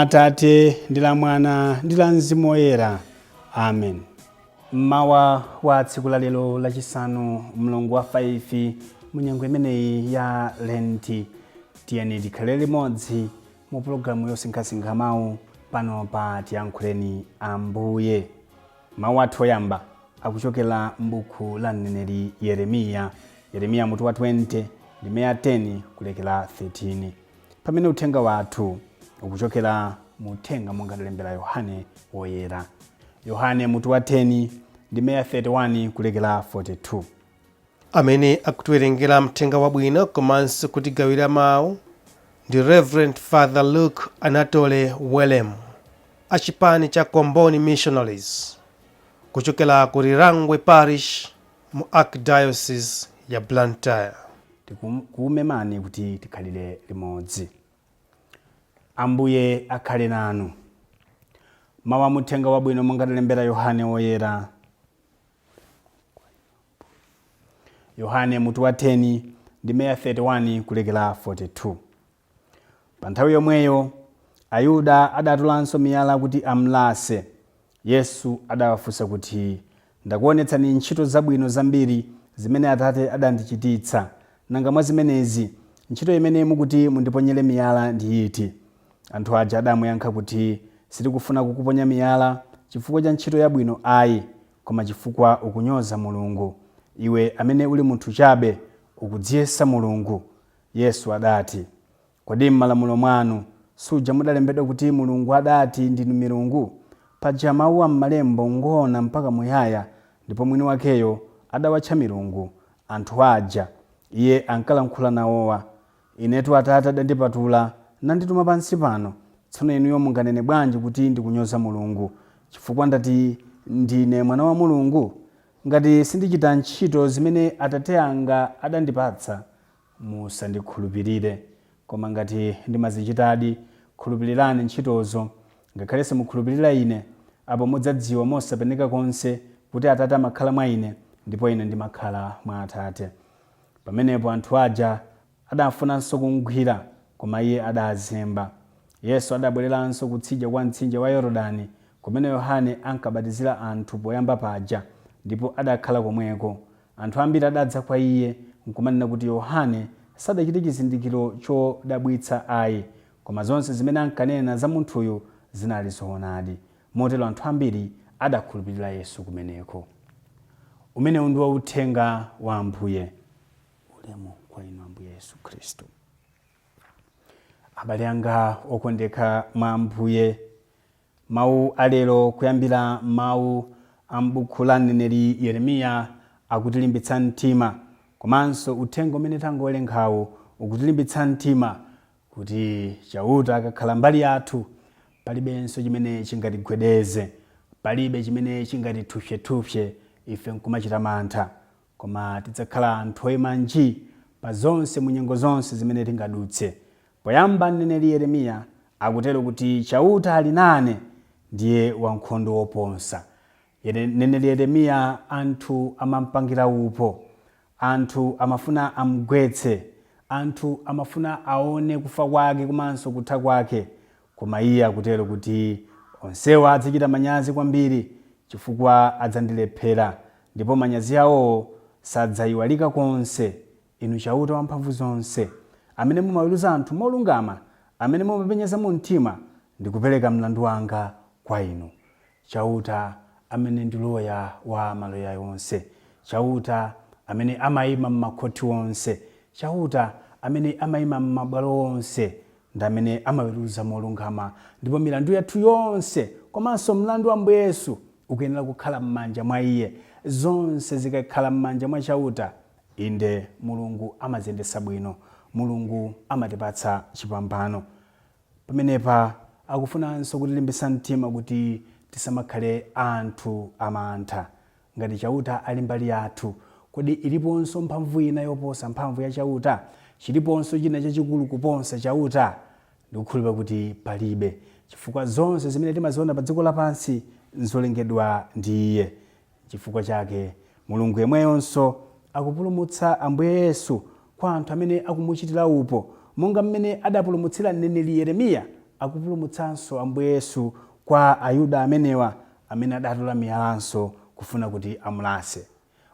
Atate ndi la Mwana ndi la Mzimu Woyera. Amen. Mawa wa tsiku la lero lachisanu mlungu wa 5 munyengo imeneyi ya Lent, tiyeni tikhale limodzi mu programu yosinkhasinkha mawu pano pa Tiyankhuleni Ambuye. Mawu athu oyamba akuchokera m'buku la mneneri Yeremiya mutu wa 20 ndime ya 10 kulekera 13, pamene uthenga wathu ukuchokera mu uthenga monga adalembera Yohane Woyera. Yohane mutu wa 10 ndime ya 31 kulekera 42. Amene akutiwerengera mthenga wabwino komanso kutigawira mawu ndi Reverend Father Luke Anatole Welemu, achipani cha Komboni Missionaries, kuchokera ku Rirangwe Parish mu Archdiocese ya Blantyre. Tikuumemani kuti tikhalire limodzi. Ambuye akhale nanu. Mawu muthenga wabwino monga adalembera Yohane Woyera. Yohane mutu wa 10 ndime ya 31 kulekera 42. Pa nthawi yomweyo Ayuda adatulanso miyala kuti amulase. Yesu adawafunsa kuti, ndakuonetsani ntchito zabwino zambiri zimene Atate adandichititsa, nanga mwa zimenezi ntchito imene mukuti mundiponyere miyala ndi iti? Anthu aja adamuyankha kuti, sitikufuna kukuponya miyala chifukwa cha ntchito yabwino ayi, koma chifukwa ukunyoza Mulungu. Iwe amene uli munthu chabe ukudziyesa Mulungu. Yesu adati, kodi m'malamulo mwanu suja mudalembedwa kuti Mulungu adati ndinu milungu? Paja mawu a m'malembo ngoona mpaka muyaya, ndipo mwini wakeyo adawatcha milungu. Anthu aja iye ankalankhula nawowa, inetu Atate adandipatula nandituma pansi pano. Tsono inuyo munganene bwanji kuti ndikunyoza Mulungu chifukwa ndati ndine mwana wa Mulungu? Ngati sindichita ntchito zimene Atate anga adandipatsa, musandikhulupirire. Koma ngati ndimazichitadi, khulupirirani ntchitozo. Ngakhalenso mukhulupirira ine, apo mudzadziwa mosapeneka konse kuti Atate amakhala mwa ine ndipo ine ndimakhala mwa Atate. Pamenepo anthu aja adafunanso kumugwira, koma iye adazemba. Yesu adabwereranso kutsidya kwa mtsinje wa Yorodani kumene Yohane ankabatizira anthu poyamba paja, ndipo adakhala komweko. Anthu ambiri adadza kwa iye nkumanena kuti Yohane sadachite chizindikiro chodabwitsa ayi, koma zonse zimene ankanena za munthuyu zinali zoonadi. Motero anthu ambiri adakhulupirira Yesu kumeneko. Umenewu ndiwo uthenga wa Ambuye. Ulemu kwa inu Ambuye Yesu Khristu. Abale anga okondeka mwa Ambuye, mawu alero kuyambira mawu ambuku la mneneri Yeremiya akutilimbitsa mtima, komanso uthenga umene tangowerengawu ukutilimbitsa mtima kuti chauta akakhala mbali yathu palibenso chimene chingatigwedeze, palibe chimene chingatithupsye ife nkumachita mantha, koma tidzakhala anthu oyima nji pa zonse munyengo zonse zimene tingadutse. Poyamba mneneri Yeremiya akutero kuti chauta ali nane, ndiye wankhondo woponsa. Mneneri Yeremiya anthu amampangira upo, anthu amafuna amugwetse, anthu amafuna aone kufa kwake komanso kutha kwake, koma iye akutero kuti onsewa adzachita manyazi kwambiri chifukwa adzandilephera, ndipo manyazi awo sadzayiwalika konse. Inu chauta wamphamvu zonse, amene mumaweruza anthu molungama, amene mumapenyeza mu mtima, ndikupereka mlandu wanga kwa inu. Chauta amene ndi loya wa maloya yonse, chauta amene amayima m'makhoti onse, chauta amene amayima m'mabwalo onse, ndi amene amaweruza molungama, ndipo milandu yathu yonse komanso mlandu wa Ambuye Yesu ukuyenera kukhala m'manja mwa iye. Zonse zikakhala m'manja mwa chauta, inde Mulungu amaziyendesa bwino, Mulungu amatipatsa chipambano. Pamenepa akufunanso kutilimbitsa mtima kuti tisamakhale anthu amantha. Ngati chauta ali mbali yathu, kodi iliponso mphamvu ina yoposa mphamvu ya chauta? Chiliponso china chachikulu kuposa chauta? Ndikukhulupirira kuti palibe, chifukwa zonse zimene timaziona pa dziko lapansi nzolengedwa ndi iye. Chifukwa chake Mulungu yemweyonso akupulumutsa Ambuye Yesu kwa anthu amene akumuchitira upo, monga mmene adapulumutsira mneneri Yeremiya akupulumutsanso Ambuye Yesu kwa Ayuda amenewa amene adatola miyalanso kufuna kuti amulase.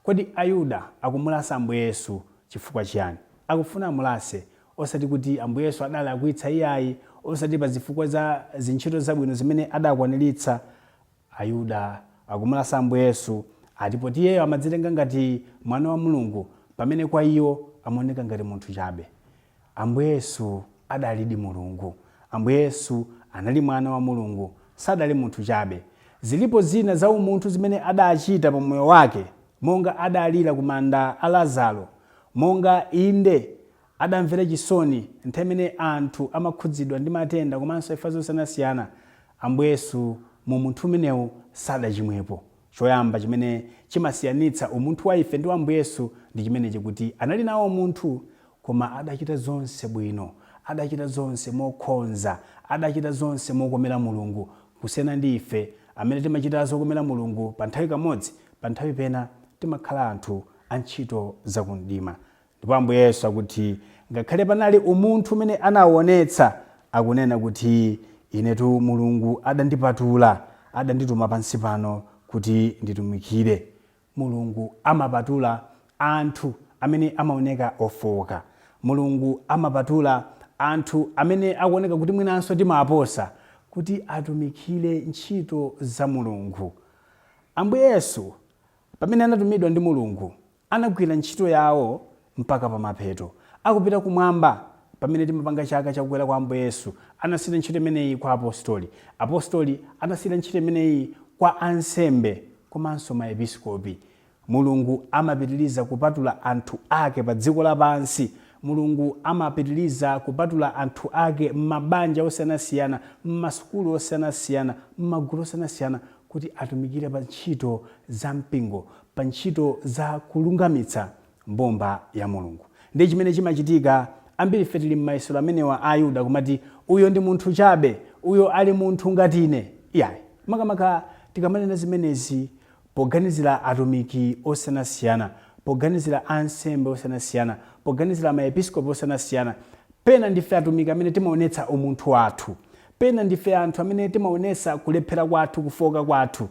Kodi Ayuda akumulasa Ambuye Yesu chifukwa chiyani? Akufuna amulase osati kuti Ambuye Yesu adali akuitsa iyayi, osati pa zifukwa za zintchito zabwino zimene adakwaniritsa. Ayuda akumulasa Ambuye Yesu atipo iyeyo amadzitenga ngati mwana wa Mulungu, pamene kwa iwo amaoneka ngati munthu chabe. Ambuye Yesu adalidi Mulungu. Ambuye Yesu anali mwana wa Mulungu, sadali munthu chabe. Zilipo zina za umunthu zimene adachita pa moyo wake, monga adalira ku manda a Lazaro, monga inde adamvera chisoni nthawi imene anthu amakhudzidwa ndi matenda komanso imfa zosiyanasiyana. Ambuye Yesu mu munthu umenewu sadachimwepo. Choyamba chimene chimasiyanitsa umunthu wa ife ndi wa Ambuye Yesu ndi chimene chikuti anali nawo munthu, koma adachita zonse bwino, adachita zonse mokhonza, adachita zonse mokomera Mulungu, kusiyana ndi ife amene timachita zokomera Mulungu pa nthawi kamodzi, pa nthawi pena timakhala anthu antchito zakumdima. Ndipo Ambuye Yesu akuti ngakhale panali umunthu umene anawonetsa, akunena kuti inetu Mulungu adandipatula, adandituma pansi pano kuti nditumikire. Mulungu amapatula anthu amene amaoneka ofowoka. Mulungu amapatula anthu amene akuoneka kuti mwinanso timaposa, kuti atumikire ntchito za Mulungu. Ambuye Yesu pamene anatumidwa ndi Mulungu anagwira ntchito yawo mpaka pa mapeto. Akupita kumwamba, pamene timapanga chaka chakukwera kwa Ambuye Yesu, anasiyira ntchito imeneyi kwa apostoli. Apostoli anasiyira ntchito imeneyi kwa ansembe komanso maepiskopi. Mulungu amapitiriza kupatula anthu ake pa dziko lapansi. Mulungu amapitiriza kupatula anthu ake m'mabanja osiyanasiyana, m'masukulu osiyanasiyana, m'magulu osiyanasiyana, kuti atumikire pa ntchito za mpingo, pa ntchito za kulungamitsa mbomba ya Mulungu. Ndi chimene chimachitika ambiri ife tili m'mayesero amenewa a Ayuda kumati uyo ndi munthu chabe, uyo ali munthu ngati ine. Iyayi, makamaka tikamanena zimenezi poganizira atumiki osiyanasiyana, poganizira ansembe osiyanasiyana, poganizira maepiskopi osiyanasiyana, pena ndife atumiki amene timaonetsa umunthu wathu, pena ndife anthu amene timaonetsa kulephera kwathu, kufoka kwathu.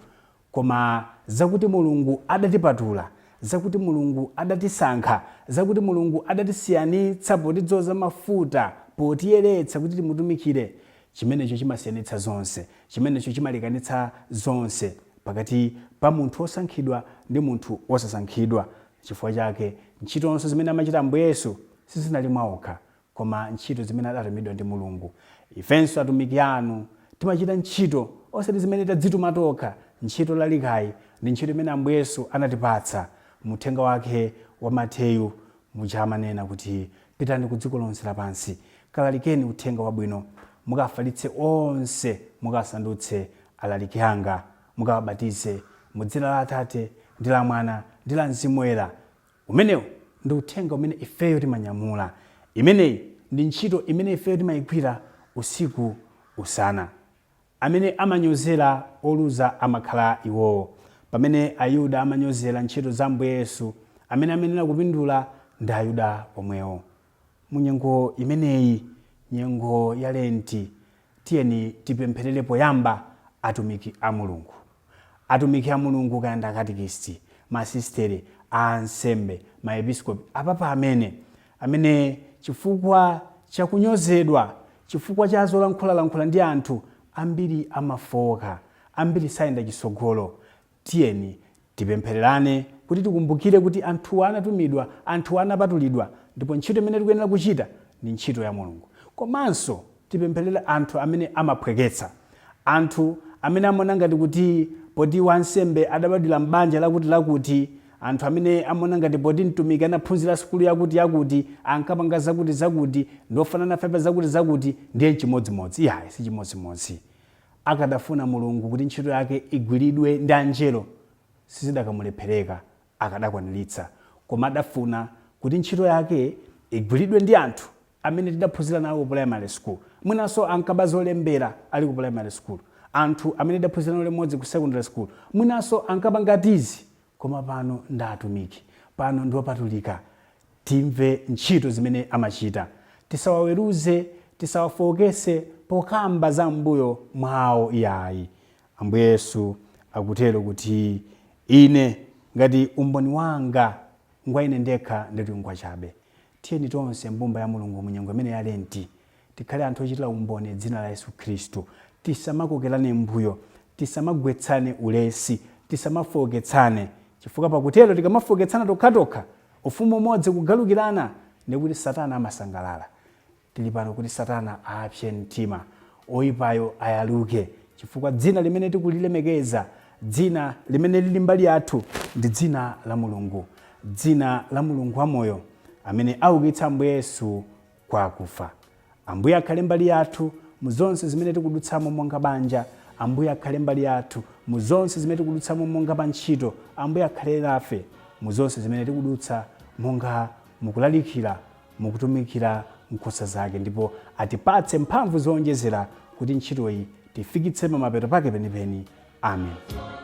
Koma zakuti Mulungu adatipatula, zakuti Mulungu adatisankha, zakuti Mulungu adatisiyanitsa potidzoza mafuta, potiyeretsa kuti timutumikire, chimenecho chimasiyanitsa zonse, chimenecho chimalekanitsa zonse pakati pa munthu osankhidwa ndi munthu osasankhidwa. Chifukwa chake ntchitonso zimene amachita Ambuye Yesu sizinali mwaokha, koma ntchito zimene adatumidwa ndi Mulungu. Ifenso atumiki anu timachita ntchito osati zimene tadzituma tokha. Ntchito lalikayi ndi ntchito imene Ambuye Yesu anatipatsa. Muthenga wake wa Mateyu muja amanena kuti pitani ku dziko lonse lapansi, kalalikeni uthenga wabwino, mukafalitse onse, mukasandutse alaliki anga, mukawabatize mu dzina la Atate ndi la Mwana ndi la Mzimu Woyera. Umenewu ndi uthenga umene ifeyo timanyamula. Imeneyi ndi ntchito imene ifeyo timayigwira usiku usana. Amene amanyozera oluza amakhala iwowo. Pamene Ayuda amanyozera ntchito za Ambuye Yesu, amene amenera kupindula ndi Ayuda omwewo. Munyengo imeneyi, nyengo ya Lenti, tiyeni tipempherere poyamba atumiki a Mulungu. Atumiki a Mulungu kayanda akatikisi, masistere, ansembe, maepiskopi, apapa amene chifukwa cha kunyozedwa, chifukwa cha zolankhula ndi anthu, ambiri amafoka, ambiri sayenda chisogolo. Tiyeni tipemphererane kuti tikumbukire kuti anthu anatumidwa, anthu anapatulidwa, ndipo ntchito imene tikuyenera kuchita ndi ntchito ya Mulungu. Komanso tipempherere anthu amene amaphweketsa, anthu amene amaona ngati kuti poti wansembe adabadwira m'banja lakuti, anthu amene amaona ngati poti mtumiki anaphunzira sukulu yakuti, ankapanga zakuti, ndofanana fepa zakuti, ndiye chimodzimodzi. Iyayi, si chimodzimodzi. Akadafuna Mulungu kuti ntchito yake igwiridwe ndi angelo, sizidakamulephereka, akadakwaniritsa. Koma adafuna kuti ntchito yake igwiridwe ndi anthu amene tidaphunzira nawo primary school, mwinanso ankabaza olembera ali ku primary school, anthu amene tidaphunzira nawo limodzi ku secondary school, mwinanso ankapangatizi. Koma pano ndi atumiki, pano ndi opatulika. Timve ntchito zimene amachita, tisawaweruze, tisawafokese, pokamba za mbuyo mwawo iyayi. Ambuye Yesu akutero kuti ine ngati umboni wanga ngwa ine ndekha ndeti ngwa chabe. Tiyeni tonse mbumba ya Mulungu munyengo imene ya Lenti tikhale anthu ochitira umboni dzina la Yesu Khristu. Tisamakokerane mbuyo, tisamagwetsane ulesi, tisamafoketsane. Chifukwa pakutero tikamafoketsana tokha ufumu umodzi kugalukirana ndikuti Satana amasangalala. Tili pano kuti Satana aapsye mtima, oyipayo ayaluke. Chifukwa dzina limene tikulilemekeza, dzina limene lili mbali yathu ndi dzina la Mulungu, dzina la Mulungu wamoyo amene aukitsa Ambuye Yesu kwa akufa. Ambuye akhale mbali yathu mu zonse zimene tikudutsamo monga banja. Ambuye akhale mbali yathu mu zonse zimene tikudutsamo monga pa ntchito. Ambuye akhale nafe mu zonse zimene tikudutsa monga mukulalikira, mukutumikira nkhosa zake, ndipo atipatse mphamvu zowonjezera kuti ntchitoyi tifikitse mapeto pake penipeni. Amen.